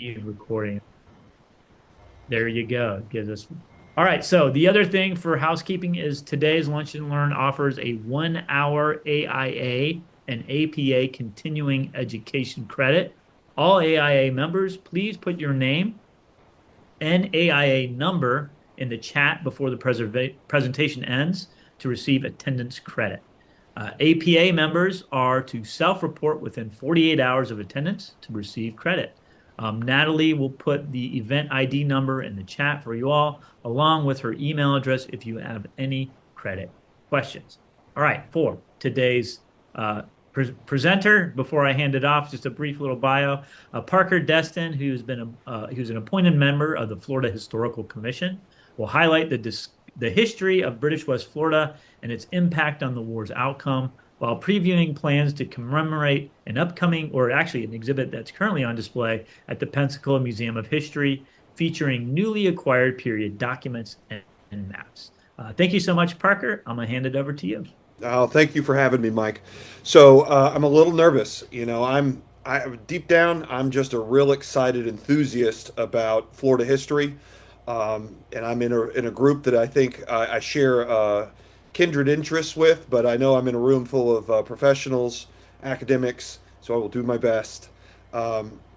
recording. There you go. It gives us. All right. So the other thing for housekeeping is today's Lunch and Learn offers a 1 hour AIA and APA continuing education credit. All AIA members, please put your name and AIA number in the chat before the presentation ends to receive attendance credit. APA members are to self-report within 48 hours of attendance to receive credit. Natalie will put the event ID number in the chat for you all, along with her email address if you have any credit questions. All right, for today's presenter, before I hand it off, just a brief little bio. Parker Destin, who's an appointed member of the Florida Historical Commission, will highlight the history of British West Florida and its impact on the war's outcome, while previewing plans to commemorate an upcoming, or actually an exhibit that's currently on display at the Pensacola Museum of History, featuring newly acquired period documents and maps. Thank you so much, Parker. I'm going to hand it over to you. Oh, thank you for having me, Mike. So I'm a little nervous. Deep down, I'm just a real excited enthusiast about Florida history, and I'm in a group that I think I share kindred interests with. But I know I'm in a room full of professionals, academics, so I will do my best.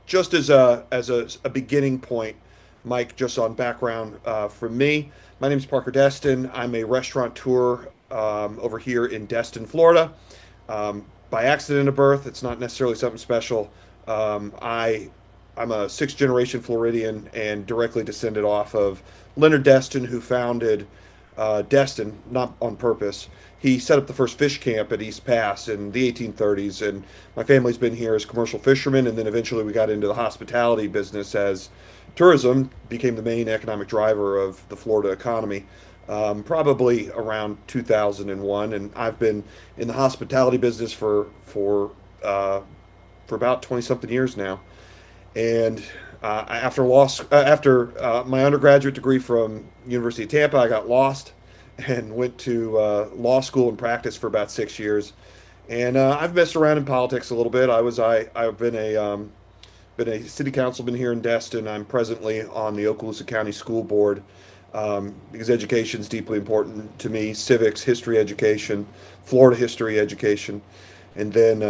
Just as a beginning point, Mike, just on background from me, my name is Parker Destin. I'm a restaurateur over here in Destin, Florida. By accident of birth, it's not necessarily something special. I'm a sixth generation Floridian and directly descended off of Leonard Destin, who founded Destin, not on purpose. He set up the first fish camp at East Pass in the 1830s, and my family's been here as commercial fishermen, and then eventually we got into the hospitality business as tourism became the main economic driver of the Florida economy. Probably around 2001, and I've been in the hospitality business for about 20 something years now. And after my undergraduate degree from University of Tampa, I got lost and went to law school and practiced for about 6 years. And I've messed around in politics a little bit. I've been a city councilman here in Destin. I'm presently on the Okaloosa County School Board because education is deeply important to me. Civics, history education, Florida history education, and then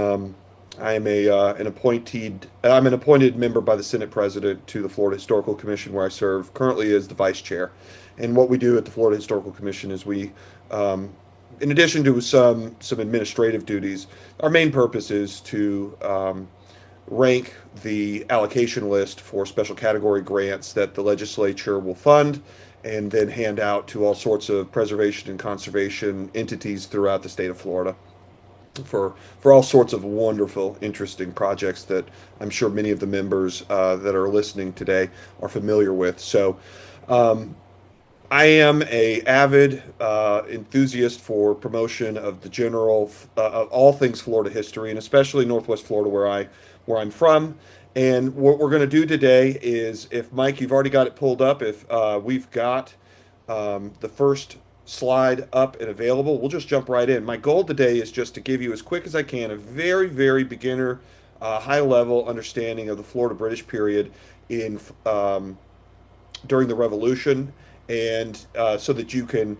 I am I'm an appointed member by the Senate President to the Florida Historical Commission, where I serve currently as the vice chair. And what we do at the Florida Historical Commission is in addition to some administrative duties, our main purpose is to rank the allocation list for special category grants that the legislature will fund and then hand out to all sorts of preservation and conservation entities throughout the state of Florida for all sorts of wonderful, interesting projects that I'm sure many of the members that are listening today are familiar with. So I am a avid enthusiast for promotion of the general of all things Florida history, and especially Northwest Florida, where I'm from. And what we're going to do today is, if Mike, you've already got it pulled up, if we've got the first slide up and available, we'll just jump right in. My goal today is just to give you, as quick as I can, a very, very beginner, high level understanding of the Florida British period in during the Revolution, and so that you can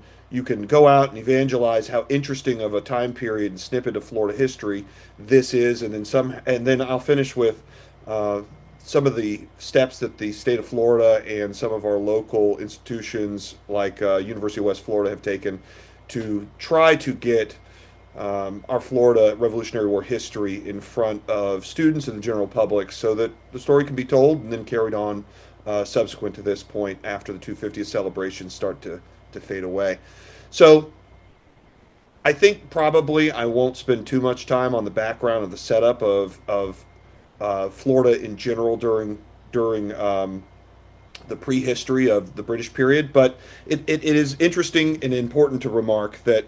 go out and evangelize how interesting of a time period and snippet of Florida history this is, and then I'll finish with uh, some of the steps that the state of Florida and some of our local institutions like University of West Florida have taken to try to get our Florida Revolutionary War history in front of students and the general public so that the story can be told and then carried on subsequent to this point after the 250th celebrations start to fade away. So I think probably I won't spend too much time on the background of the setup of Florida in general during the prehistory of the British period, but it is interesting and important to remark that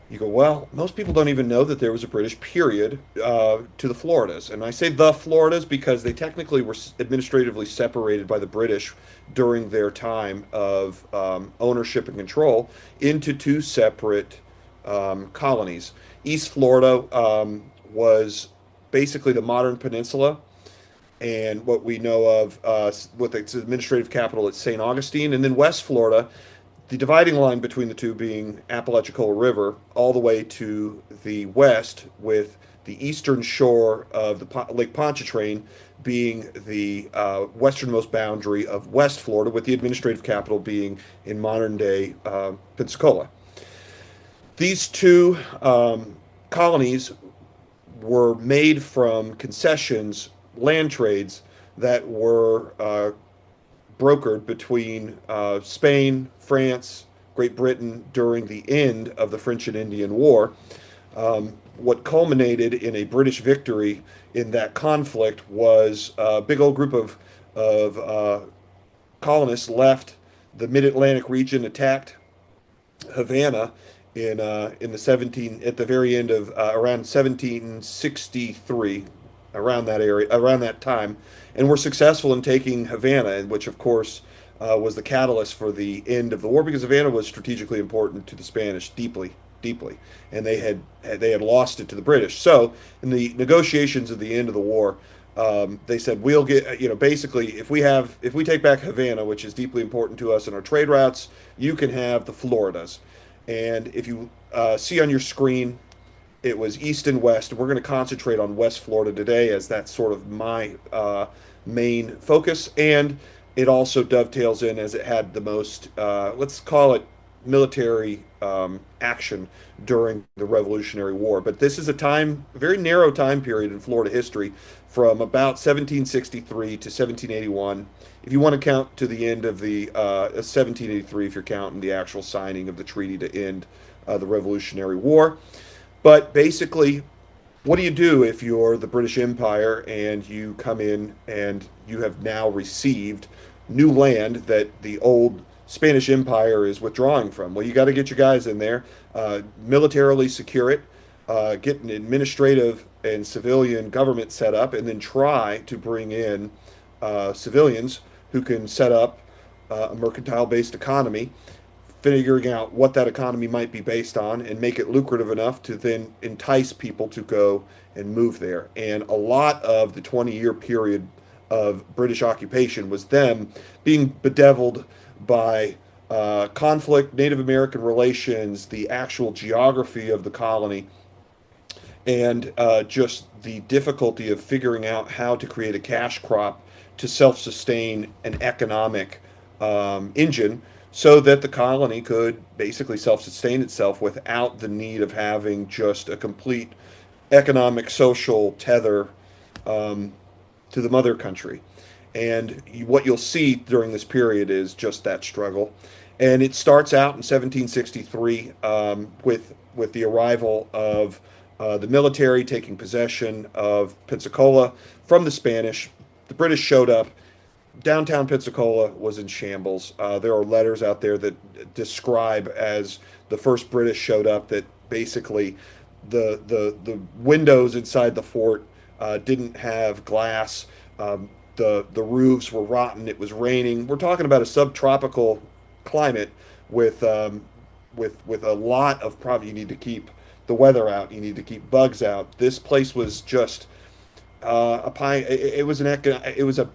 you go, well, most people don't even know that there was a British period to the Floridas. And I say the Floridas because they technically were administratively separated by the British during their time of ownership and control into two separate colonies. East Florida was basically the modern peninsula, and what we know of with its administrative capital at St. Augustine, and then West Florida, the dividing line between the two being Apalachicola River, all the way to the west, with the eastern shore of the Lake Pontchartrain being the westernmost boundary of West Florida, with the administrative capital being in modern day Pensacola. These two colonies were made from concessions, land trades that were brokered between Spain, France, Great Britain during the end of the French and Indian War. What culminated in a British victory in that conflict was a big old group of colonists left the Mid-Atlantic region, attacked Havana in the 17 at the very end of around 1763, around that area, around that time, and were successful in taking Havana, which of course was the catalyst for the end of the war, because Havana was strategically important to the Spanish, deeply, deeply, and they had lost it to the British. So in the negotiations at the end of the war, they said we'll get, basically, if we take back Havana, which is deeply important to us in our trade routes, you can have the Floridas. And if you see on your screen, it was east and west. We're going to concentrate on West Florida today, as that's sort of my main focus. And it also dovetails in, as it had the most, let's call it, military action during the Revolutionary War. But this is a very narrow time period in Florida history, from about 1763 to 1781. If you want to count to the end of the 1783, if you're counting the actual signing of the treaty to end the Revolutionary War. But basically, what do you do if you're the British Empire and you come in and you have now received new land that the old Spanish Empire is withdrawing from? Well, you got to get your guys in there, militarily secure it, get an administrative and civilian government set up, and then try to bring in civilians who can set up a mercantile based economy, figuring out what that economy might be based on and make it lucrative enough to then entice people to go and move there. And a lot of the 20-year period of British occupation was them being bedeviled by conflict, Native American relations, the actual geography of the colony, and just the difficulty of figuring out how to create a cash crop to self-sustain an economic engine, so that the colony could basically self-sustain itself without the need of having just a complete economic, social tether um, to the mother country. And what you'll see during this period is just that struggle. And it starts out in 1763 with the arrival of the military taking possession of Pensacola from the Spanish. The British showed up. Downtown Pensacola was in shambles. There are letters out there that describe, as the first British showed up, that basically the windows inside the fort didn't have glass. The roofs were rotten. It was raining. We're talking about a subtropical climate with with a lot of problem. You need to keep the weather out. You need to keep bugs out. This place was just a pine. It was it was a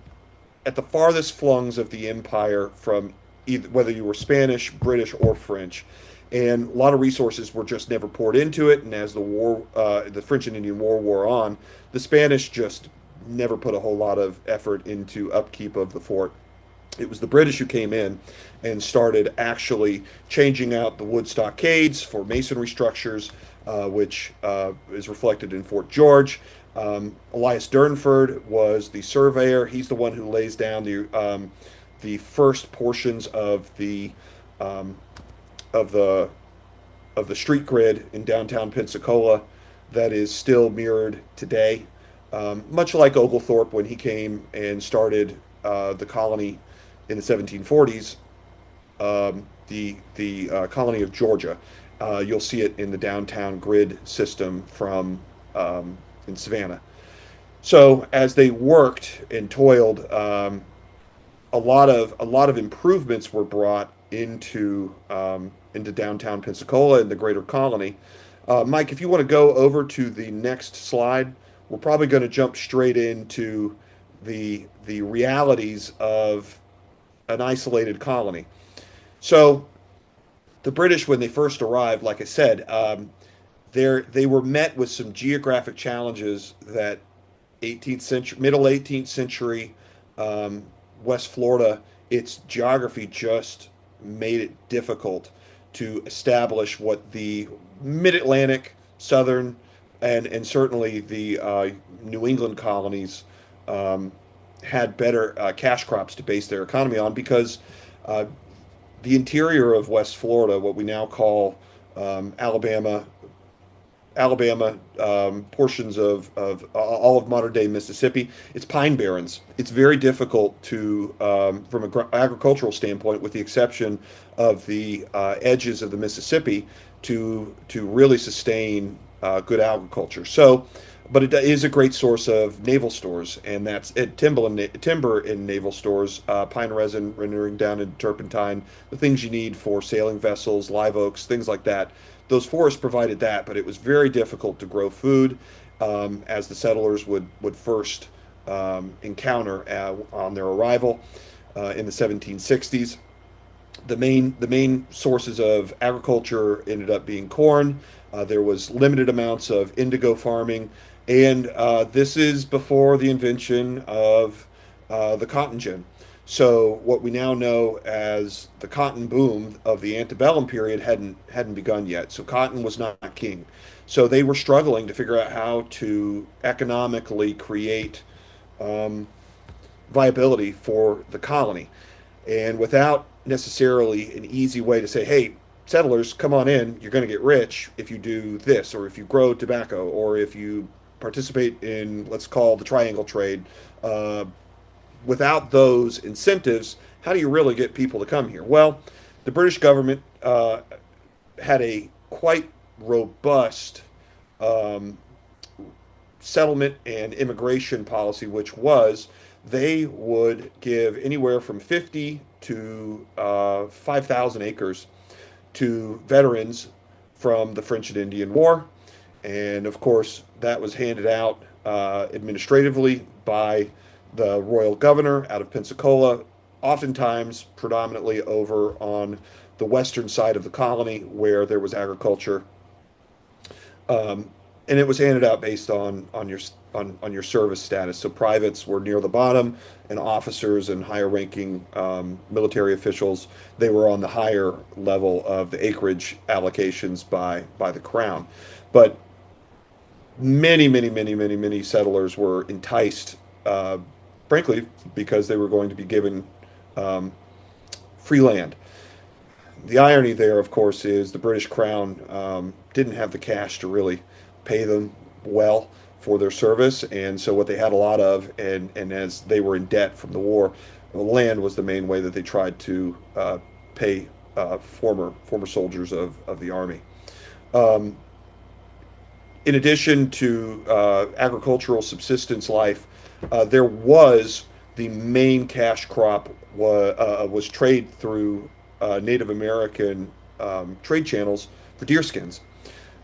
at the farthest flungs of the empire from either, whether you were Spanish, British, or French. And a lot of resources were just never poured into it. And as the French and Indian War wore on, the Spanish just never put a whole lot of effort into upkeep of the fort. It was the British who came in and started actually changing out the wood stockades for masonry structures, which is reflected in Fort George. Elias Durnford was the surveyor. He's the one who lays down the first portions um, of the of the street grid in downtown Pensacola that is still mirrored today. Much like Oglethorpe when he came and started the colony in the 1740s, the colony of Georgia. You'll see it in the downtown grid system from in Savannah. So as they worked and toiled, a lot of improvements were brought into downtown Pensacola and the greater colony. Mike, if you want to go over to the next slide, we're probably going to jump straight into the realities of an isolated colony. So the British, when they first arrived, like I said, they were met with some geographic challenges that 18th century, middle 18th century, um, West Florida, its geography just made it difficult to establish what the mid-Atlantic, southern, and certainly the New England colonies um, had better cash crops to base their economy on because uh, the interior of West Florida, what we now call Alabama, portions of all of modern day Mississippi. It's pine barrens. It's very difficult to, from an agricultural standpoint, with the exception of the edges of the Mississippi, to really sustain good agriculture. So, but it is a great source of naval stores, and that's timber in naval stores, pine resin, rendering down in turpentine, the things you need for sailing vessels, live oaks, things like that. Those forests provided that, but it was very difficult to grow food, as the settlers would first encounter on their arrival in the 1760s. The main sources of agriculture ended up being corn. There was limited amounts of indigo farming, and this is before the invention of the cotton gin. So what we now know as the cotton boom of the antebellum period hadn't begun yet. So cotton was not king. So they were struggling to figure out how to economically create um, viability for the colony, and without necessarily an easy way to say, hey, settlers, come on in, you're going to get rich if you do this, or if you grow tobacco, or if you participate in, let's call the triangle trade. Uh, Without those incentives, how do you really get people to come here? Well, the British government had a quite robust um, settlement and immigration policy, which was they would give anywhere from 50 to 5,000 acres to veterans from the French and Indian War. And of course, that was handed out administratively by the royal governor out of Pensacola, oftentimes predominantly over on the western side of the colony where there was agriculture, um, and it was handed out based on your service status. So privates were near the bottom, and officers and higher ranking military officials, they were on the higher level of the acreage allocations by the crown. But many settlers were enticed, uh, frankly, because they were going to be given um, free land. The irony there, of course, is the British Crown didn't have the cash to really pay them well for their service, and so what they had a lot of, and as they were in debt from the war, land was the main way that they tried to pay former soldiers of the army. Um, in addition to agricultural subsistence life, there was the main cash crop was trade through Native American trade channels for deerskins.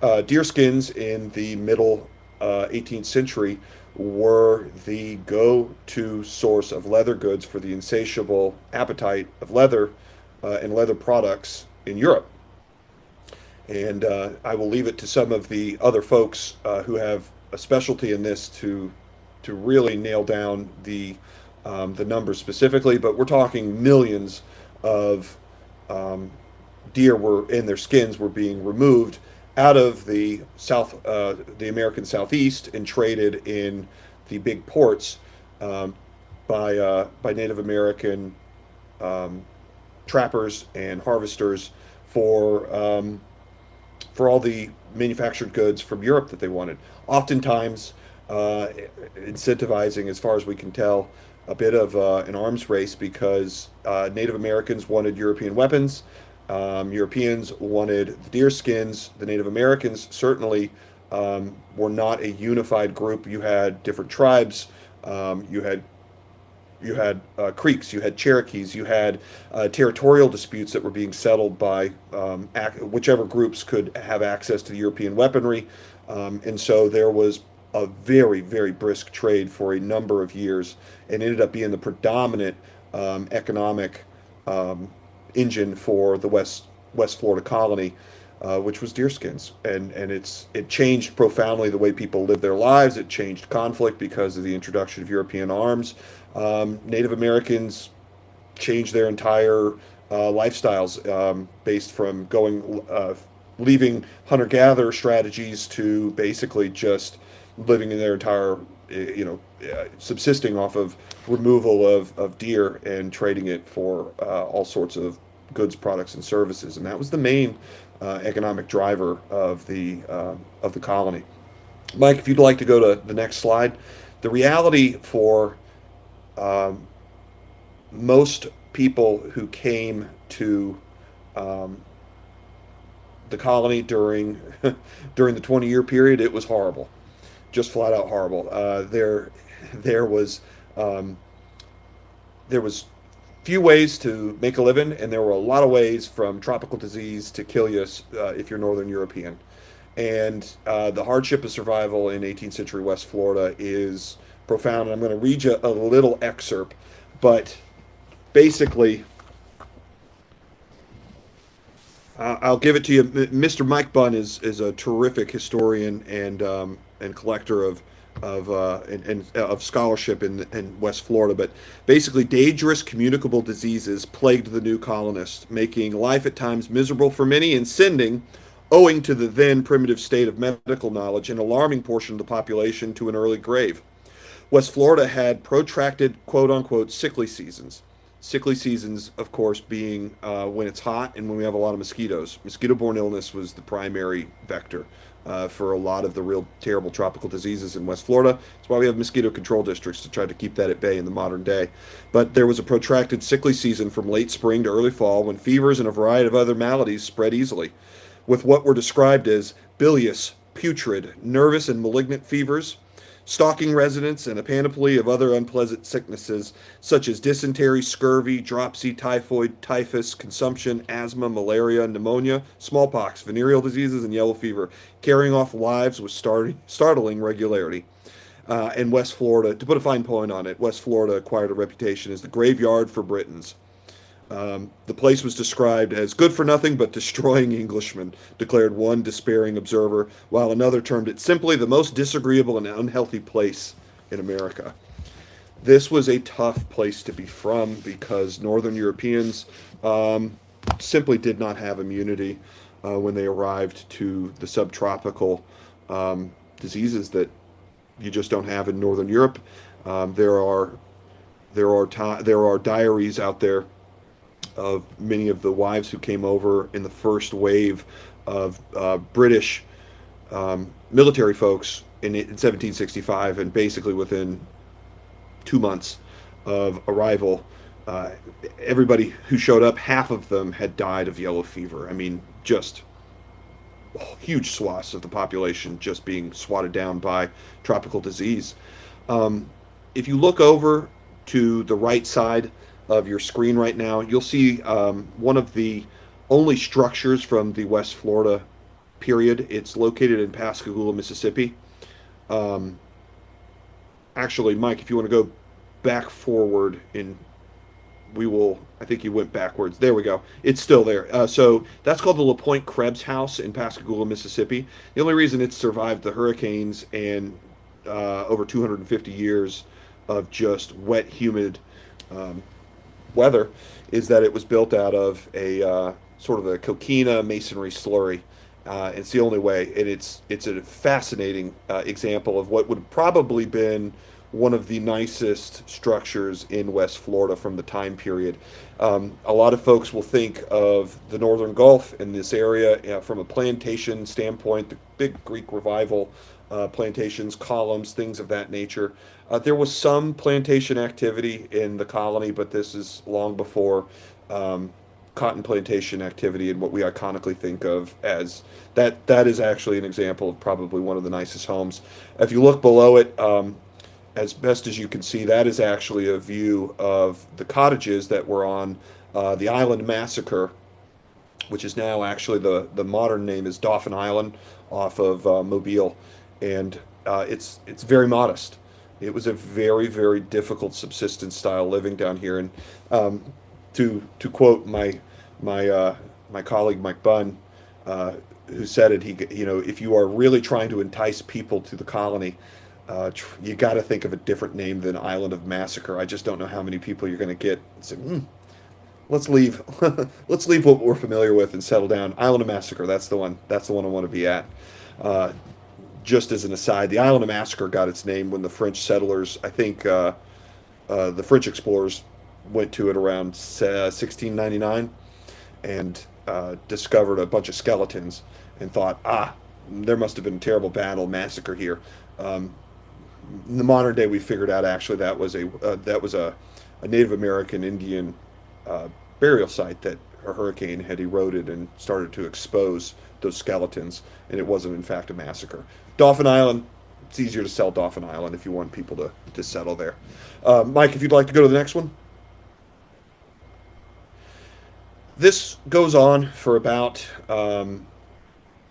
Deerskins in the middle 18th century were the go-to source of leather goods for the insatiable appetite of leather and leather products in Europe. And I will leave it to some of the other folks who have a specialty in this to really nail down the numbers specifically. But we're talking millions of um, deer were in their skins were being removed out of the American Southeast, and traded in the big ports um, by Native American um, trappers and harvesters for for all the manufactured goods from Europe that they wanted. Oftentimes, uh, incentivizing, as far as we can tell, a bit of an arms race because Native Americans wanted European weapons. Europeans wanted the deer skins. The Native Americans certainly were not a unified group. You had different tribes. You had Creeks, you had Cherokees, you had territorial disputes that were being settled by whichever groups could have access to the European weaponry. And so there was a very, very brisk trade for a number of years and ended up being the predominant economic um, engine for the West Florida colony, which was deerskins, and it changed profoundly the way people lived their lives. It changed conflict because of the introduction of European arms. Native Americans changed their entire lifestyles based from leaving hunter-gatherer strategies to basically just living in their entire, subsisting off of removal of deer and trading it for all sorts of goods, products, and services. And that was the main economic driver of the colony. Mike, if you'd like to go to the next slide, the reality for um, most people who came to um, the colony during during the 20-year period, it was horrible, just flat out horrible. There was um, there was few ways to make a living, and there were a lot of ways from tropical disease to kill you if you're Northern European. And the hardship of survival in 18th century West Florida is profound. And I'm going to read you a little excerpt, but basically, I'll give it to you. Mr. Mike Bunn is a terrific historian and collector and of scholarship in West Florida. But basically, dangerous communicable diseases plagued the new colonists, making life at times miserable for many and sending, owing to the then primitive state of medical knowledge, an alarming portion of the population to an early grave. West Florida had protracted quote unquote sickly seasons. Sickly seasons, of course, being when it's hot and when we have a lot of mosquitoes. Mosquito borne illness was the primary vector for a lot of the real terrible tropical diseases in West Florida. That's why we have mosquito control districts to try to keep that at bay in the modern day. But there was a protracted sickly season from late spring to early fall when fevers and a variety of other maladies spread easily, with what were described as bilious, putrid, nervous, and malignant fevers, stalking residents, and a panoply of other unpleasant sicknesses such as dysentery, scurvy, dropsy, typhoid, typhus, consumption, asthma, malaria, pneumonia, smallpox, venereal diseases, and yellow fever, carrying off lives with startling regularity. In West Florida, to put a fine point on it, West Florida acquired a reputation as the graveyard for Britons. The place was described as good for nothing but destroying Englishmen, declared one despairing observer, while another termed it simply the most disagreeable and unhealthy place in America. This was a tough place to be from because Northern Europeans simply did not have immunity when they arrived to the subtropical diseases that you just don't have in Northern Europe. Um, there are there are diaries out there of many of the wives who came over in the first wave of British military folks in 1765, and basically within 2 months of arrival, uh, everybody who showed up, half of them had died of yellow fever. I mean, just huge swaths of the population just being swatted down by tropical disease. Um, if you look over to the right side of your screen right now, you'll see one of the only structures from the West Florida period. It's located in Pascagoula, Mississippi. Um, Actually, Mike, if you want to go back forward in we will. I think you went backwards. There we go. It's still there. So that's called the LaPointe Krebs House in Pascagoula, Mississippi. The only reason it's survived the hurricanes and over 250 years of just wet, humid um, weather is that it was built out of a sort of a coquina masonry slurry. It's the only way, and it's a fascinating example of what would have probably been one of the nicest structures in West Florida from the time period. A lot of folks will think of the Northern Gulf in this area from a plantation standpoint, the big Greek revival plantations, columns, things of that nature. There was some plantation activity in the colony, but this is long before um, cotton plantation activity and what we iconically think of as that. That is actually an example of probably one of the nicest homes. If you look below it, as best as you can see, that is actually a view of the cottages that were on the Island Massacre, which is now actually the modern name is Dauphin Island off of Mobile. And it's very modest. It was a very, very difficult subsistence style living down here. And um, to quote my colleague Mike Bunn, uh, who said it, if you are really trying to entice people to the colony, you got to think of a different name than Island of Massacre. I just don't know how many people you're going to get. Say, let's leave, let's leave what we're familiar with and settle down. Island of Massacre. That's the one. That's the one I want to be at. Uh, just as an aside, the Island of Massacre got its name when the French settlers, I think, the French explorers went to it around 1699 and discovered a bunch of skeletons and thought, there must have been a terrible battle massacre here. Um, in the modern day, we figured out actually that was a Native American Indian uh, burial site that a hurricane had eroded and started to expose those skeletons, and it wasn't in fact a massacre. Dauphin Island, it's easier to sell Dauphin Island if you want people to settle there. Mike, if you'd like to go to the next one. This goes on for about the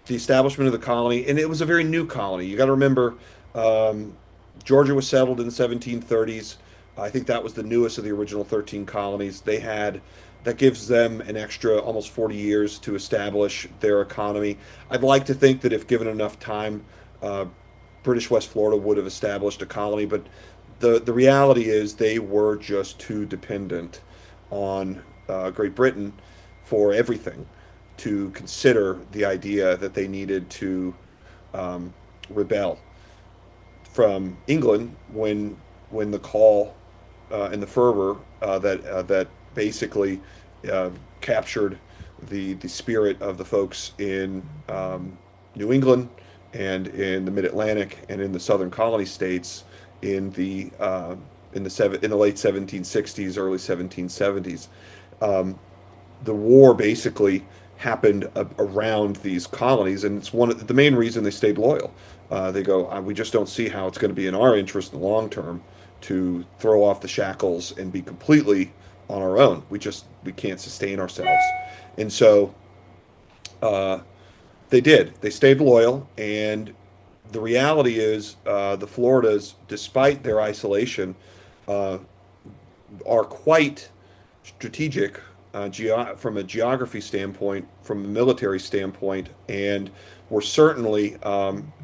establishment of the colony, and it was a very new colony. You got to remember, um, Georgia was settled in the 1730s. I think that was the newest of the original 13 colonies. That gives them an extra almost 40 years to establish their economy. I'd like to think that if given enough time, uh, British West Florida would have established a colony, but the reality is they were just too dependent on Great Britain for everything to consider the idea that they needed to um, rebel from England when the call and the fervor that basically captured the spirit of the folks in New England and in the Mid Atlantic and in the Southern colony states in the late 1760s, early 1770s. Um, the war basically happened around these colonies, and it's the main reason they stayed loyal. They go, we just don't see how it's going to be in our interest in the long term to throw off the shackles and be completely on our own. We can't sustain ourselves, and so uh, they did. They stayed loyal, and the reality is the Floridas, despite their isolation, uh, are quite strategic from a geography standpoint, from a military standpoint, and were certainly,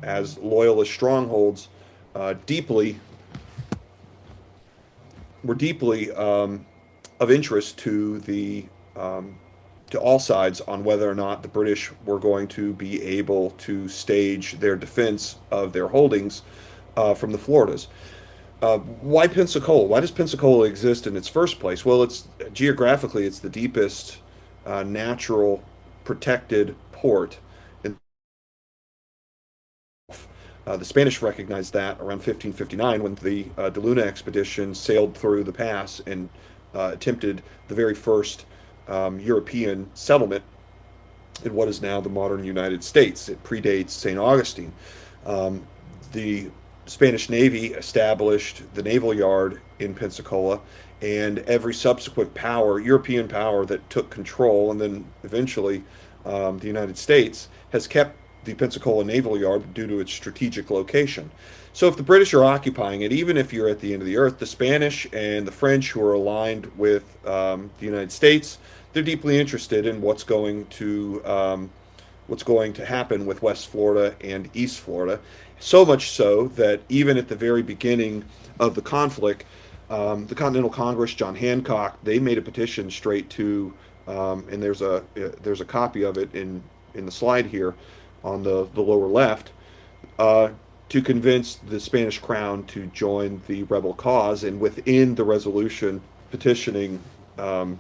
as loyal as strongholds, deeply were deeply of interest um, to all sides on whether or not the British were going to be able to stage their defense of their holdings from the Floridas. Why Pensacola? Why does Pensacola exist in its first place? Well, it's geographically it's the deepest natural protected port. In, the Spanish recognized that around 1559 when the De Luna expedition sailed through the pass and attempted the very first European settlement in what is now the modern United States. It predates St. Augustine. Um, the Spanish Navy established the naval yard in Pensacola, and every subsequent European power that took control, and then eventually the United States, has kept the Pensacola Naval Yard due to its strategic location. So if the British are occupying it, even if you're at the end of the earth, the Spanish and the French, who are aligned with the United States, they're deeply interested in what's going to happen with West Florida and East Florida. So much so that even at the very beginning of the conflict, the Continental Congress, John Hancock, they made a petition straight to, and there's a copy of it in the slide here on the lower left, uh, to convince the Spanish crown to join the rebel cause, and within the resolution petitioning um,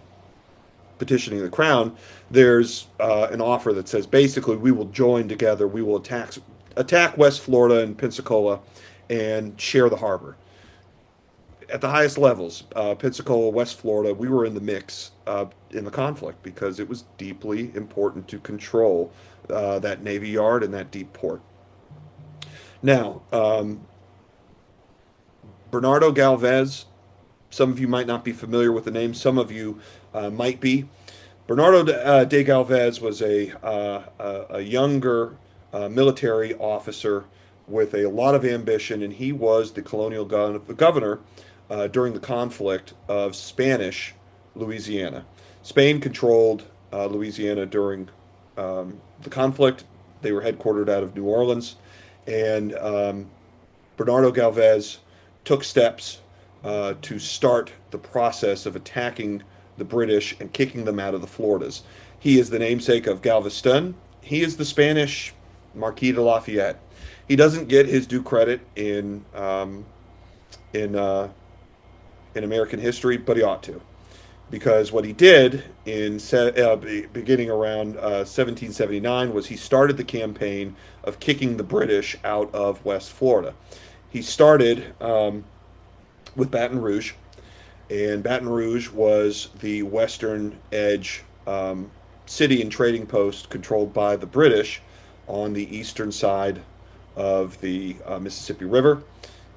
petitioning the crown, there's an offer that says basically we will join together, we will attack West Florida and Pensacola, and share the harbor. At the highest levels, Pensacola, West Florida, we were in the mix in the conflict because it was deeply important to control that Navy Yard and that deep port. Now, Bernardo Galvez, some of you might not be familiar with the name, some of you might be. Bernardo de Galvez was a younger military officer with a lot of ambition, and he was the colonial governor during the conflict of Spanish Louisiana. Spain controlled Louisiana during the conflict. They were headquartered out of New Orleans, and Bernardo Galvez took steps to start the process of attacking the British and kicking them out of the Floridas. He is the namesake of Galveston. He is the Spanish Marquis de Lafayette. He doesn't get his due credit in in American history, but he ought to, because what he did in beginning around 1779 was he started the campaign of kicking the British out of West Florida. He started with Baton Rouge, and Baton Rouge was the western edge city and trading post controlled by the British on the eastern side of the Mississippi River.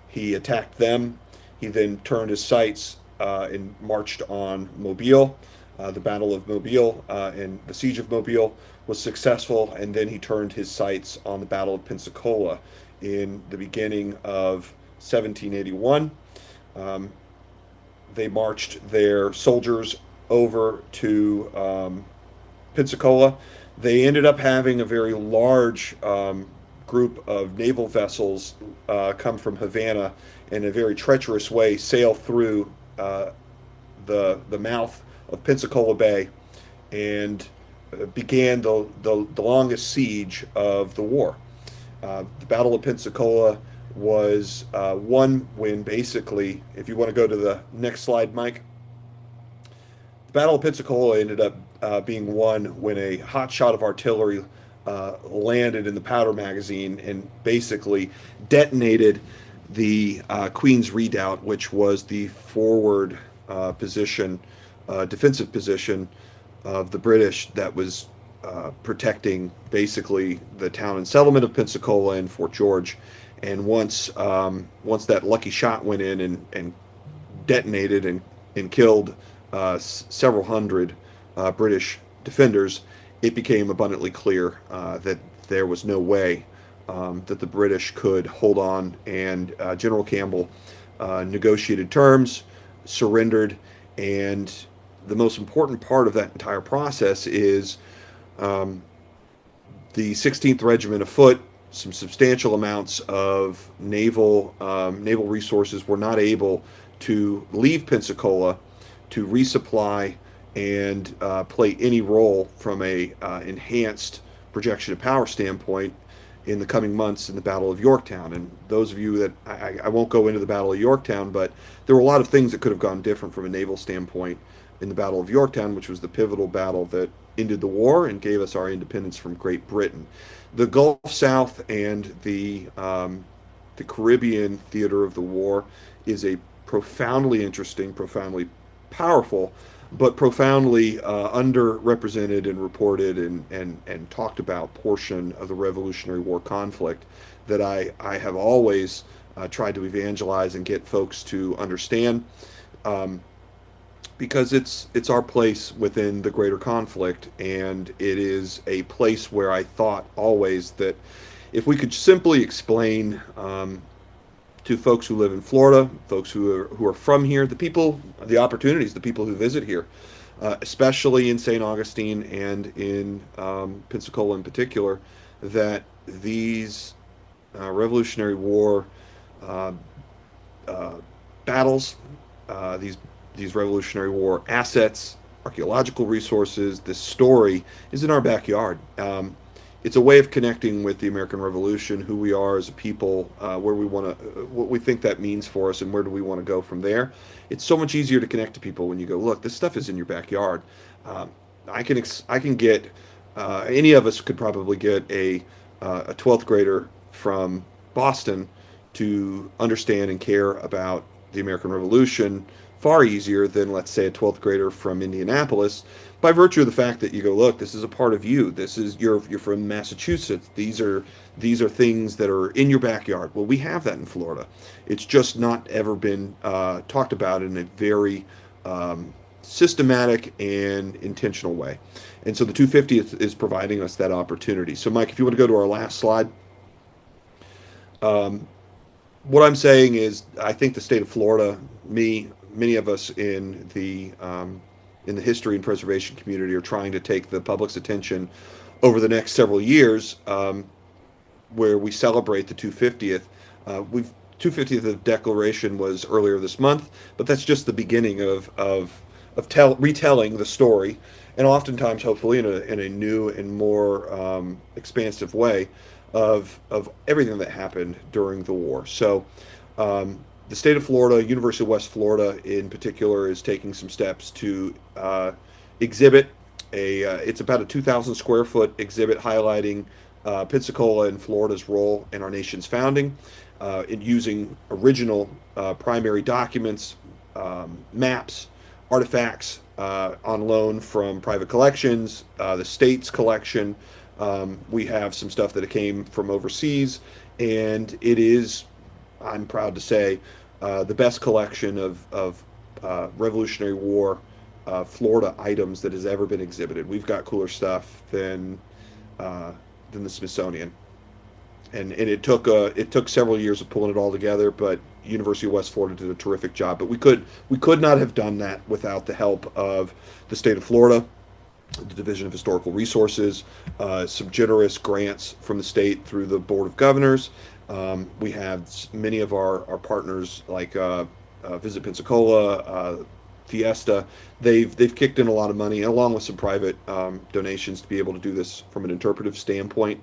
He attacked them. He then turned his sights and marched on Mobile. The Battle of Mobile and the Siege of Mobile was successful, and then he turned his sights on the Battle of Pensacola in the beginning of 1781. Um, they marched their soldiers over to Pensacola. They ended up having a very large group of naval vessels come from Havana in a very treacherous way, sail through the mouth of Pensacola Bay, and began the longest siege of the war. The Battle of Pensacola was won when basically, if you want to go to the next slide, Mike, the Battle of Pensacola ended up being won when a hot shot of artillery landed in the powder magazine and basically detonated the Queen's Redoubt, which was the forward position, defensive position of the British that was protecting basically the town and settlement of Pensacola and Fort George. And once that lucky shot went in and detonated and killed several hundred British defenders, it became abundantly clear that there was no way that the British could hold on. And General Campbell negotiated terms, surrendered, and the most important part of that entire process is um, the 16th Regiment of Foot. Some substantial amounts of naval resources were not able to leave Pensacola to resupply and play any role from a enhanced projection of power standpoint in the coming months in the Battle of Yorktown. And those of you that I won't go into the Battle of Yorktown, but there were a lot of things that could have gone different from a naval standpoint in the Battle of Yorktown, which was the pivotal battle that ended the war and gave us our independence from Great Britain. The Gulf South and the Caribbean theater of the war is a profoundly interesting, profoundly powerful, but profoundly underrepresented and reported and talked about portion of the Revolutionary War conflict that I have always tried to evangelize and get folks to understand, because it's our place within the greater conflict, and it is a place where I thought always that if we could simply explain to folks who live in Florida, folks who are from here, the people, the opportunities, the people who visit here, especially in St. Augustine and in Pensacola in particular, that these Revolutionary War uh, uh, battles, these Revolutionary War assets, archaeological resources, this story is in our backyard. It's a way of connecting with the American Revolution, who we are as a people, where we want to, what we think that means for us, and where do we want to go from there. It's so much easier to connect to people when you go, look, this stuff is in your backyard. Um, I can get any of us could probably get a 12th grader from Boston to understand and care about the American Revolution far easier than, let's say, a 12th grader from Indianapolis, by virtue of the fact that you go, look, this is a part of you. This is you're from Massachusetts. These are things that are in your backyard. Well, we have that in Florida. It's just not ever been talked about in a very systematic and intentional way. And so the 250th is providing us that opportunity. So, Mike, if you want to go to our last slide. What I'm saying is, I think the state of Florida, many of us in the history and preservation community are trying to take the public's attention over the next several years, where we celebrate the 250th. We've 250th declaration was earlier this month, but that's just the beginning of retelling the story, and oftentimes, hopefully, in a new and more expansive way of everything that happened during the war. So, the state of Florida, University of West Florida in particular, is taking some steps to exhibit it's about a 2,000 square foot exhibit highlighting Pensacola and Florida's role in our nation's founding, in using original primary documents, maps, artifacts on loan from private collections, the state's collection. We have some stuff that came from overseas, and it is, I'm proud to say, the best collection of Revolutionary War Florida items that has ever been exhibited. We've got cooler stuff uh, than the Smithsonian, and it took several years of pulling it all together. But University of West Florida did a terrific job. But we could not have done that without the help of the state of Florida, the Division of Historical Resources, some generous grants from the state through the Board of Governors. We have many of our partners like Visit Pensacola, Fiesta. They've kicked in a lot of money, along with some private donations, to be able to do this from an interpretive standpoint.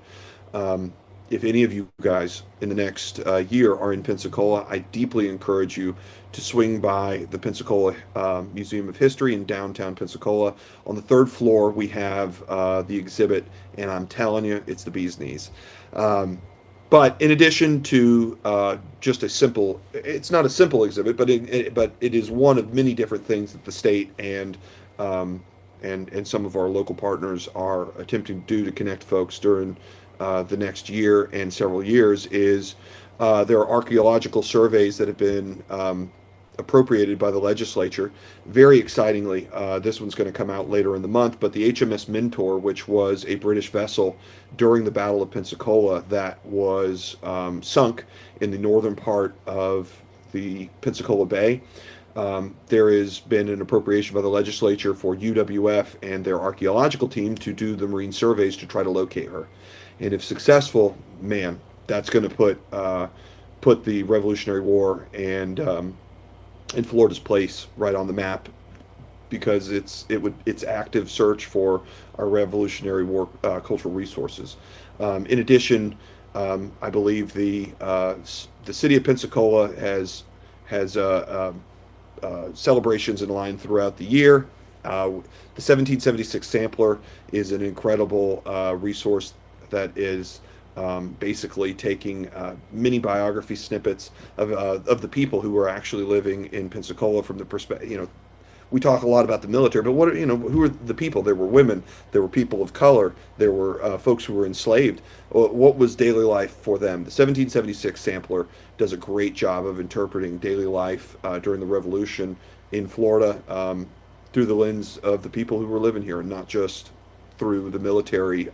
Um, if any of you guys in the next year are in Pensacola, I deeply encourage you to swing by the Pensacola Museum of History in downtown Pensacola. On the third floor, we have the exhibit, and I'm telling you, it's the bee's knees. Um, but in addition to just it's not a simple exhibit, but it is one of many different things that the state um, and some of our local partners are attempting to do to connect folks during the next year and several years. Is There are archaeological surveys that have been appropriated by the legislature. Very excitingly, this one's going to come out later in the month, but the HMS Mentor, which was a British vessel during the Battle of Pensacola that was sunk in the northern part of the Pensacola Bay. There has been an appropriation by the legislature for UWF and their archaeological team to do the marine surveys to try to locate her. And if successful, man, that's going to put the Revolutionary War and Florida's place right on the map, because it's active search for our Revolutionary War cultural resources. In addition, I believe the city of Pensacola has celebrations in line throughout the year. The 1776 sampler is an incredible resource that is basically taking mini biography snippets of the people who were actually living in Pensacola from the perspective. We talk a lot about the military, but who are the people? There were women, there were people of color, there were folks who were enslaved. What was daily life for them? The 1776 sampler does a great job of interpreting daily life during the Revolution in Florida, through the lens of the people who were living here, and not just through the military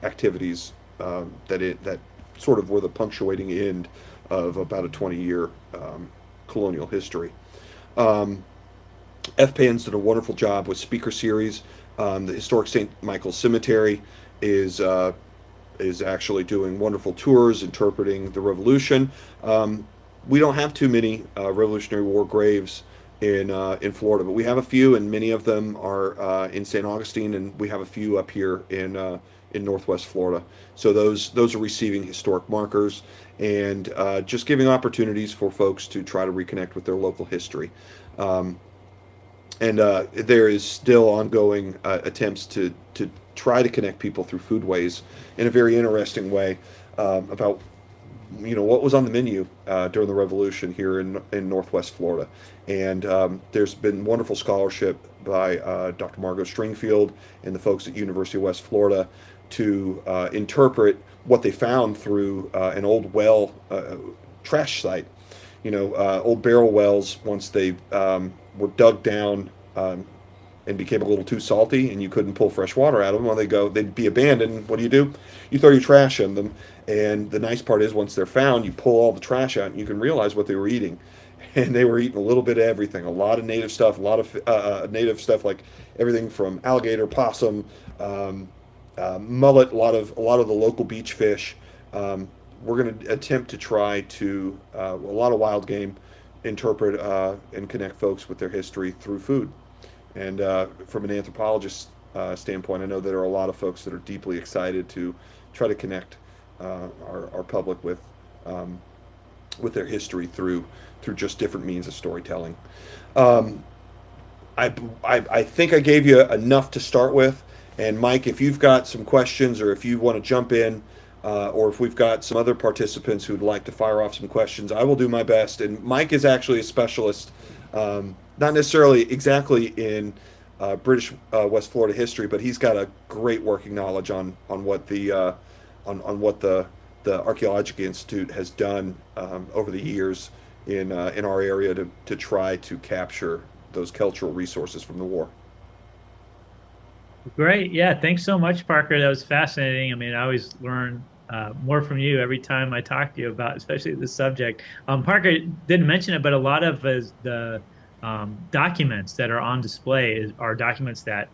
activities that sort of were the punctuating end of about a 20-year colonial history. Um, FPAN's done a wonderful job with speaker series. The historic St. Michael's Cemetery is uh, is actually doing wonderful tours interpreting the Revolution. We don't have too many Revolutionary War graves in Florida, but we have a few, and many of them are in St. Augustine, and we have a few up here in Northwest Florida. So those are receiving historic markers, and just giving opportunities for folks to try to reconnect with their local history. Um, and there is still ongoing attempts to try to connect people through foodways in a very interesting way, about what was on the menu during the Revolution here in Northwest Florida. And there's been wonderful scholarship by Dr. Margot Stringfield and the folks at University of West Florida to interpret what they found through an old well trash site. Old barrel wells, once they were dug down, and became a little too salty, and you couldn't pull fresh water out of them. Well, they'd be abandoned. What do? You throw your trash in them, and the nice part is once they're found, you pull all the trash out, and you can realize what they were eating. And they were eating a little bit of everything, a lot of native stuff, a lot of native stuff like everything from alligator, possum, um, mullet, a lot of the local beach fish. Um, we're going to attempt to try to a lot of wild game interpret and connect folks with their history through food. And from an anthropologist standpoint, I know there are a lot of folks that are deeply excited to try to connect our public um, with their history through just different means of storytelling. Um, I think I gave you enough to start with. And Mike, if you've got some questions or if you want to jump in, or if we've got some other participants who'd like to fire off some questions, I will do my best. And Mike is actually a specialist, not necessarily exactly in British West Florida history, but he's got a great working knowledge on what the Archaeological Institute has done over the years in our area to try to capture those cultural resources from the war. Great. Yeah. Thanks so much, Parker. That was fascinating. I mean, I always learn more from you every time I talk to you about, especially this subject. Parker didn't mention it, but a lot of the documents that are on display are documents that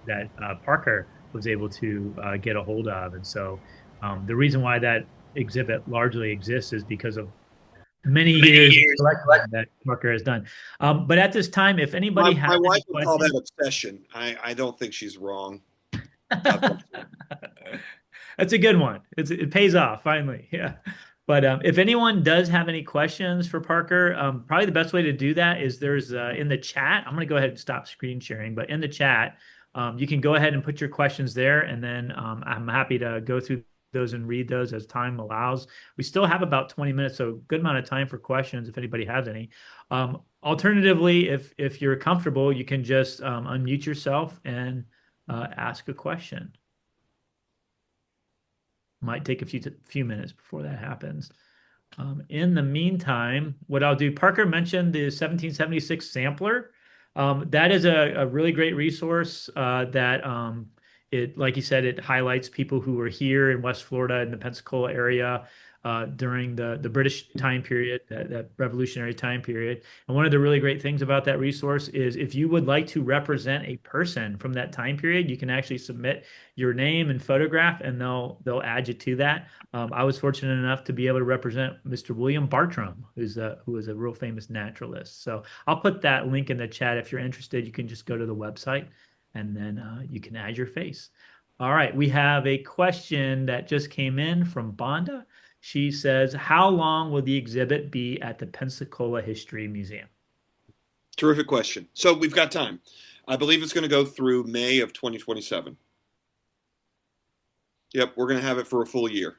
Parker was able to get a hold of. And so the reason why that exhibit largely exists is because of many Many years of years. collecting that Parker has done. But at this time, if My, anybody has my any wife would call that questions, obsession. I don't think she's wrong. God bless her. that's a good one. It pays off finally. Yeah. But if anyone does have any questions for Parker, probably the best way to do that is there's in the chat. I'm going to go ahead and stop screen sharing, but in the chat, you can go ahead and put your questions there, and then I'm happy to go through those and read those as time allows. We still have about 20 minutes, so good amount of time for questions if anybody has any. Alternatively, if you're comfortable, you can just unmute yourself and ask a question. Might take a few minutes before that happens. In the meantime, what I'll do, Parker mentioned the 1776 sampler. That is a really great resource that like you said, it highlights people who were here in West Florida in the Pensacola area during the British time period, that revolutionary time period. And one of the really great things about that resource is if you would like to represent a person from that time period, you can actually submit your name and photograph, and they'll add you to that. I was fortunate enough to be able to represent Mr. William Bartram, who is a real famous naturalist. So I'll put that link in the chat. If you're interested, you can just go to the website and then you can add your face. All right, we have a question that just came in from Bonda. She says, how long will the exhibit be at the Pensacola History Museum? Terrific question. So we've got time. I believe it's going to go through May of 2027. Yep, we're going to have it for a full year.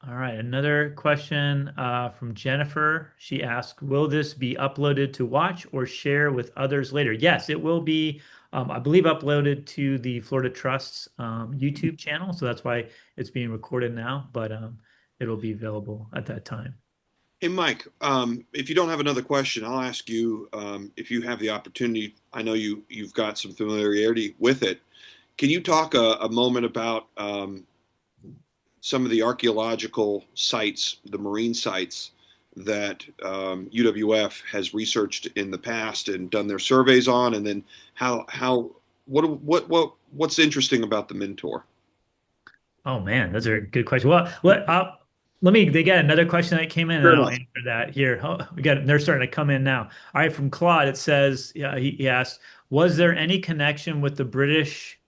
All right, another question from Jennifer. She asked, will this be uploaded to watch or share with others later? Yes, it will be, I believe, uploaded to the Florida Trust's YouTube channel. So that's why it's being recorded now, but it'll be available at that time. Hey, Mike, if you don't have another question, I'll ask you if you have the opportunity. I know you've got some familiarity with it. Can you talk a moment about some of the archaeological sites, the marine sites that UWF has researched in the past and done their surveys on, and then what's interesting about the Mentor? Oh man, those are good questions. Well, they got another question that came in and Fair I'll enough. answer that here. Oh, they're starting to come in now. All right, from Claude, it says, yeah, he asked, was there any connection with the British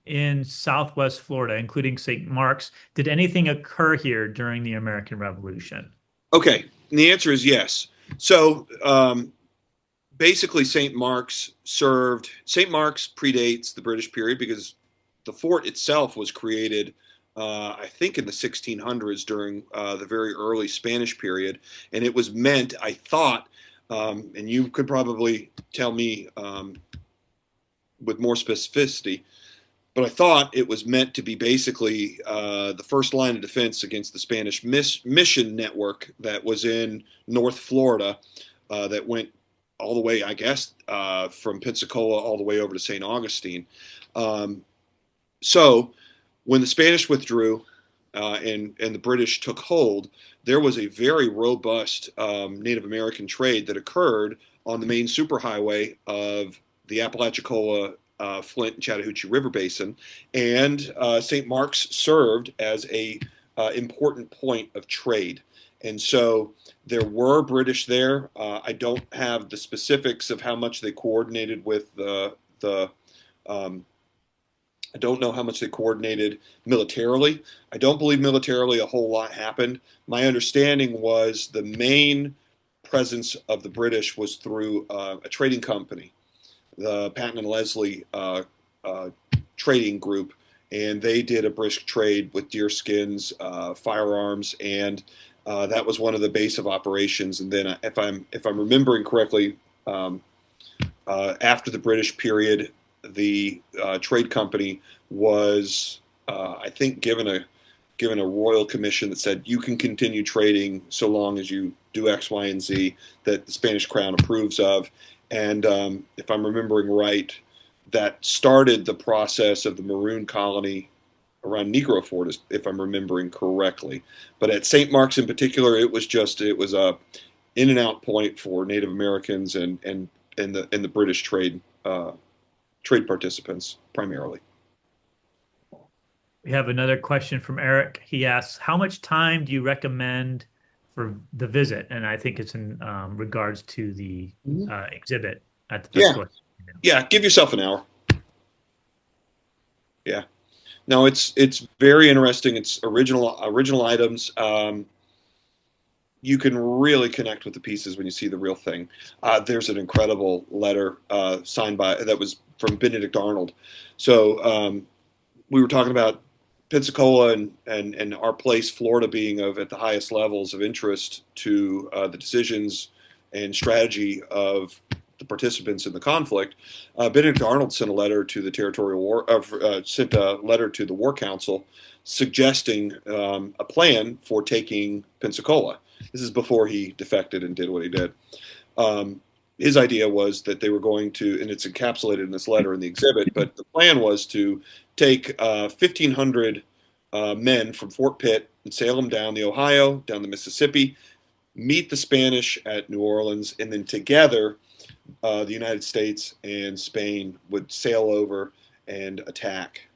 in Southwest Florida, including St. Mark's? Did anything occur here during the American Revolution? Okay, and the answer is yes. So basically, St. Mark's predates the British period because the fort itself was created, I think, in the 1600s during the very early Spanish period, and it was meant, I thought, and you could probably tell me with more specificity, but I thought it was meant to be basically the first line of defense against the Spanish mission network that was in North Florida that went all the way, I guess, from Pensacola all the way over to St. Augustine. Um, so when the Spanish withdrew and the British took hold, there was a very robust Native American trade that occurred on the main superhighway of the Apalachicola, Flint, and Chattahoochee River Basin, and St. Mark's served as a important point of trade. And so there were British there. I don't have the specifics of how much they coordinated with the um, I don't know how much they coordinated militarily. I don't believe militarily a whole lot happened. My understanding was the main presence of the British was through a trading company, the Patton and Leslie uh, trading group, and they did a brisk trade with deerskins, firearms, and that was one of the base of operations. And then, if I'm remembering correctly, um, after the British period, the trade company was, I think, given a royal commission that said you can continue trading so long as you do X, Y, and Z that the Spanish crown approves of. And if I'm remembering right, that started the process of the Maroon colony around Negro Fort, if I'm remembering correctly. But at St. Mark's in particular, it was a in and out point for Native Americans and the British trade participants primarily. We have another question from Eric. He asks, "How much time do you recommend for the visit?" And I think it's in regards to the Mhm. exhibit at the Yeah, Pensacola. yeah. Give yourself an hour. Yeah. No, it's very interesting. It's original items. You can really connect with the pieces when you see the real thing. There's an incredible letter signed by that was from Benedict Arnold. So we were talking about Pensacola and our place, Florida, being of at the highest levels of interest to the decisions and strategy of the participants in the conflict. Benedict Arnold sent a letter to the territorial war, sent a letter to the War Council, suggesting a plan for taking Pensacola. This is before he defected and did what he did. Um, his idea was that they were going to, and it's encapsulated in this letter in the exhibit, but the plan was to take 1,500 men from Fort Pitt and sail them down the Ohio, down the Mississippi, meet the Spanish at New Orleans, and then together the United States and Spain would sail over and attack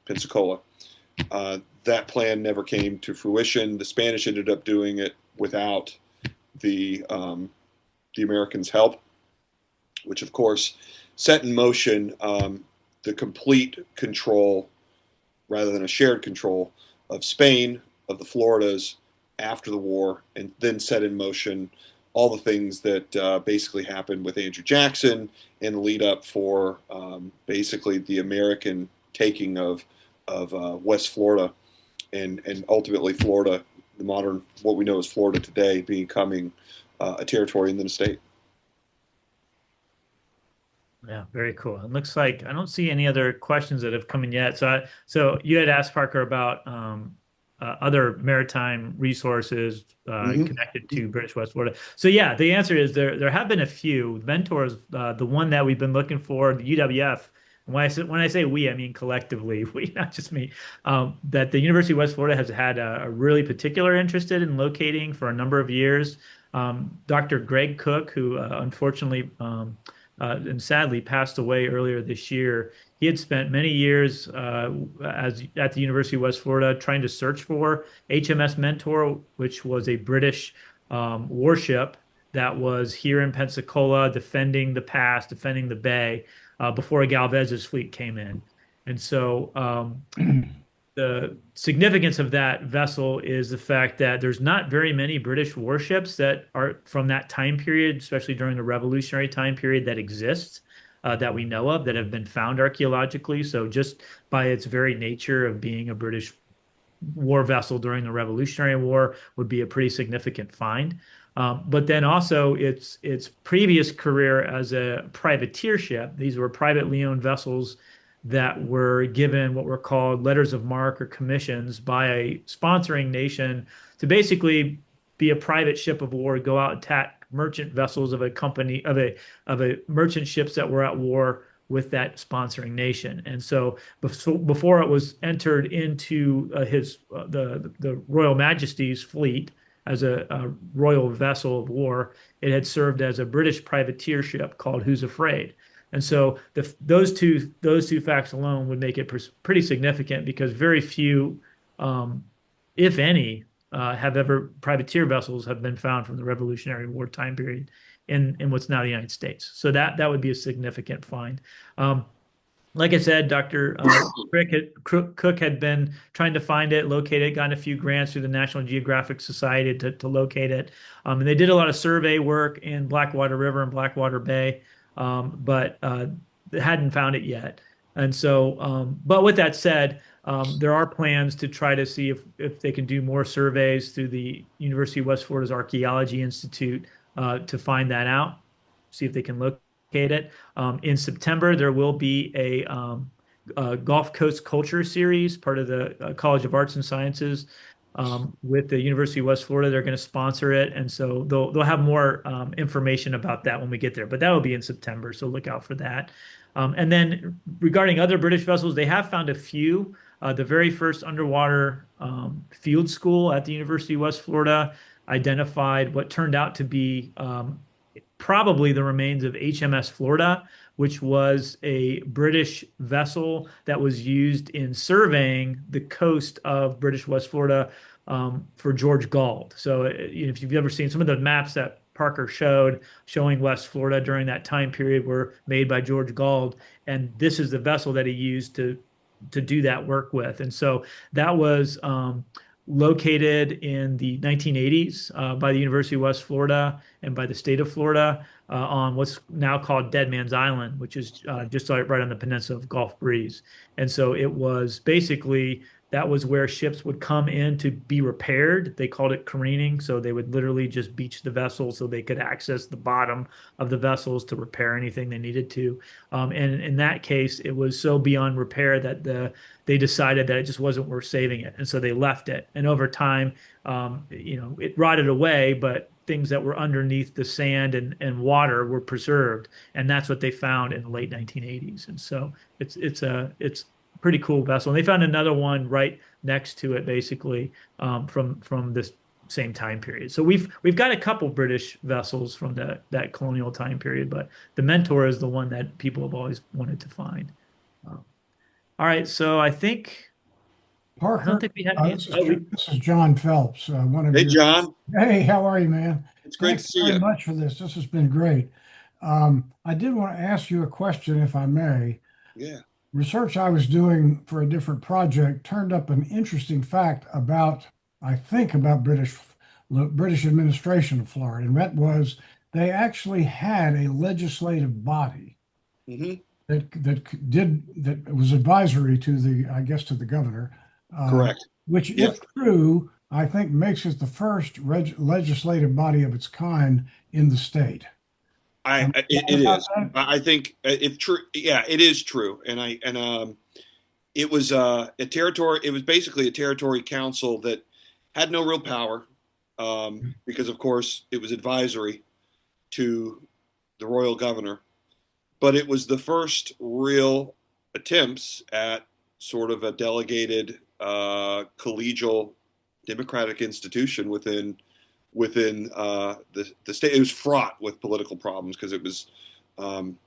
Pensacola. That plan never came to fruition. The Spanish ended up doing it without the Americans' help, which of course set in motion the complete control, rather than a shared control, of Spain, of the Floridas after the war, and then set in motion all the things that basically happened with Andrew Jackson and the lead up for basically the American taking of West Florida and ultimately Florida, the modern what we know as Florida today, becoming a territory and then a state. Yeah, very cool. It looks like I don't see any other questions that have come in yet. So you had asked Parker about other maritime resources Mm-hmm. connected to British West Florida. So yeah, the answer is there have been a few mentors. The one that we've been looking for, the UWF. And when I say we, I mean collectively, we, not just me. That the University of West Florida has had a really particular interest in locating for a number of years. Dr. Greg Cook, who unfortunately and sadly passed away earlier this year. He had spent many years as at the University of West Florida trying to search for HMS Mentor, which was a British warship that was here in Pensacola defending the pass, defending the bay before Galvez's fleet came in. And so the significance of that vessel is the fact that there's not very many British warships that are from that time period, especially during the Revolutionary time period, that exists that we know of that have been found archaeologically. So just by its very nature of being a British war vessel during the Revolutionary War would be a pretty significant find. But then also its previous career as a privateer ship. These were privately owned vessels that were given what were called letters of marque or commissions by a sponsoring nation to basically be a private ship of war, go out, attack merchant vessels of a company of a merchant ships that were at war with that sponsoring nation. And so before it was entered into his the Royal Majesty's fleet as a royal vessel of war, it had served as a British privateer ship called Who's Afraid. And so those two facts alone would make it pretty significant because very few, if any, have ever privateer vessels have been found from the Revolutionary War time period in what's now the United States. So that would be a significant find. Um, like I said, Dr. Cook had been trying to find it, locate it, gotten a few grants through the National Geographic Society to locate it. And they did a lot of survey work in Blackwater River and Blackwater Bay, but they hadn't found it yet. And so, but with that said, there are plans to try to see if they can do more surveys through the University of West Florida's Archaeology Institute to find that out, see if they can locate it. In September, there will be a Gulf Coast Culture Series, part of the College of Arts and Sciences, with the University of West Florida. They're going to sponsor it, and so they'll have more information about that when we get there. But that will be in September, so look out for that. And then regarding other British vessels, they have found a few. The very first underwater field school at the University of West Florida identified what turned out to be probably the remains of HMS Florida, which was a British vessel that was used in surveying the coast of British West Florida for George Galt. So, if you've ever seen some of the maps that Parker showed showing West Florida during that time period were made by George Galt, and this is the vessel that he used to do that work with. And so that was located in the 1980s by the University of West Florida and by the state of Florida on what's now called Dead Man's Island, which is just right on the peninsula of Gulf Breeze. And so it was basically that was where ships would come in to be repaired. They called it careening. So they would literally just beach the vessel so they could access the bottom of the vessels to repair anything they needed to. And in that case, it was so beyond repair that they decided that it just wasn't worth saving it. And so they left it. And over time, it rotted away, but things that were underneath the sand and water were preserved. And that's what they found in the late 1980s. And so it's pretty cool vessel. And they found another one right next to it, basically, from this same time period. So we've got a couple British vessels from that colonial time period, but the Mentor is the one that people have always wanted to find. All right, so I don't Parker, think we have any. this is John Phelps, one of Hey, your. John. Hey, how are you, man? It's great to Thanks see very you. much for this. This has been great. I did want to ask you a question, if I may. Yeah. Research I was doing for a different project turned up an interesting fact about, I think, about British administration of Florida, and that was they actually had a legislative body Hmm. that was advisory to I guess, to the governor, Correct. which, Yep. if true, I think makes it the first legislative body of its kind in the state. I Am I it wrong about is. that? I think if true, yeah, it is true. And it was a territory. It was basically a territory council that had no real power because, of course, it was advisory to the royal governor. But it was the first real attempts at sort of a delegated collegial democratic institution within the state. It was fraught with political problems because it was um,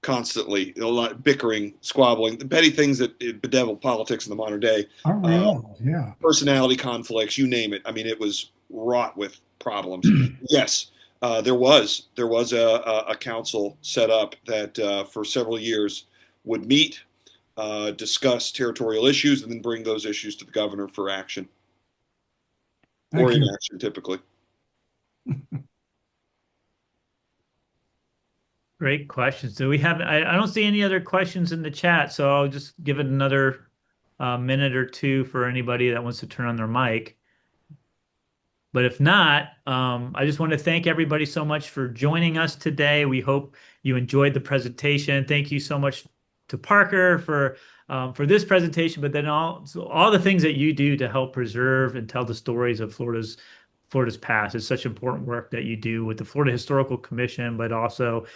constantly a lot of bickering, squabbling, the petty things that bedevil politics in the modern day, I uh, realize, yeah. personality conflicts, you name it. I mean, it was wrought with problems. Yes, there was a council set up that for several years would meet, discuss territorial issues, and then bring those issues to the governor for action or Thank you. inaction, typically. Great questions. Do we have? I don't see any other questions in the chat, so I'll just give it another minute or two for anybody that wants to turn on their mic. But if not, I just want to thank everybody so much for joining us today. We hope you enjoyed the presentation. Thank you so much to Parker for this presentation, but then all the things that you do to help preserve and tell the stories of Florida's Florida's past. It's such important work that you do with the Florida Historical Commission, but also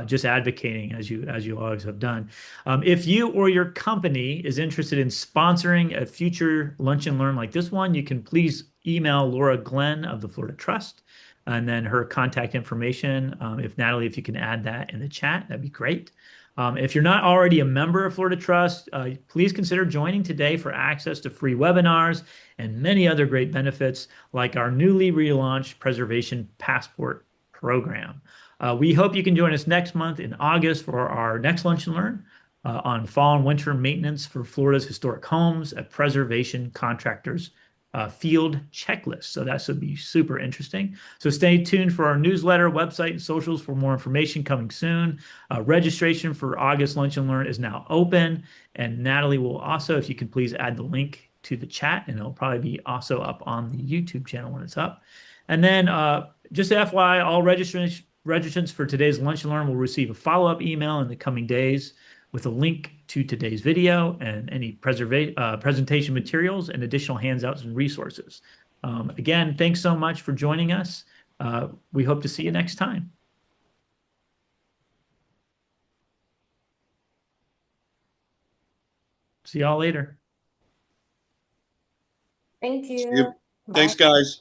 just advocating as you always have done. If you or your company is interested in sponsoring a future Lunch and Learn like this one, you can please email Laura Glenn of the Florida Trust and then her contact information. If Natalie, if you can add that in the chat, that'd be great. If you're not already a member of Florida Trust, please consider joining today for access to free webinars and many other great benefits like our newly relaunched Preservation Passport program. We hope you can join us next month in August for our next Lunch and Learn on fall and winter maintenance for Florida's historic homes, a preservation contractors field checklist. So that should be super interesting. So stay tuned for our newsletter, website, and socials for more information coming soon. Registration for August Lunch and Learn is now open. And Natalie will also, if you could please add the link to the chat, and it'll probably be also up on the YouTube channel when it's up. And then just FYI, all registrants for today's Lunch and Learn will receive a follow-up email in the coming days with a link to today's video and any presentation materials and additional handouts and resources. Again, thanks so much for joining us. We hope to see you next time. See y'all later. Thank See you. you. Thanks, Bye. guys.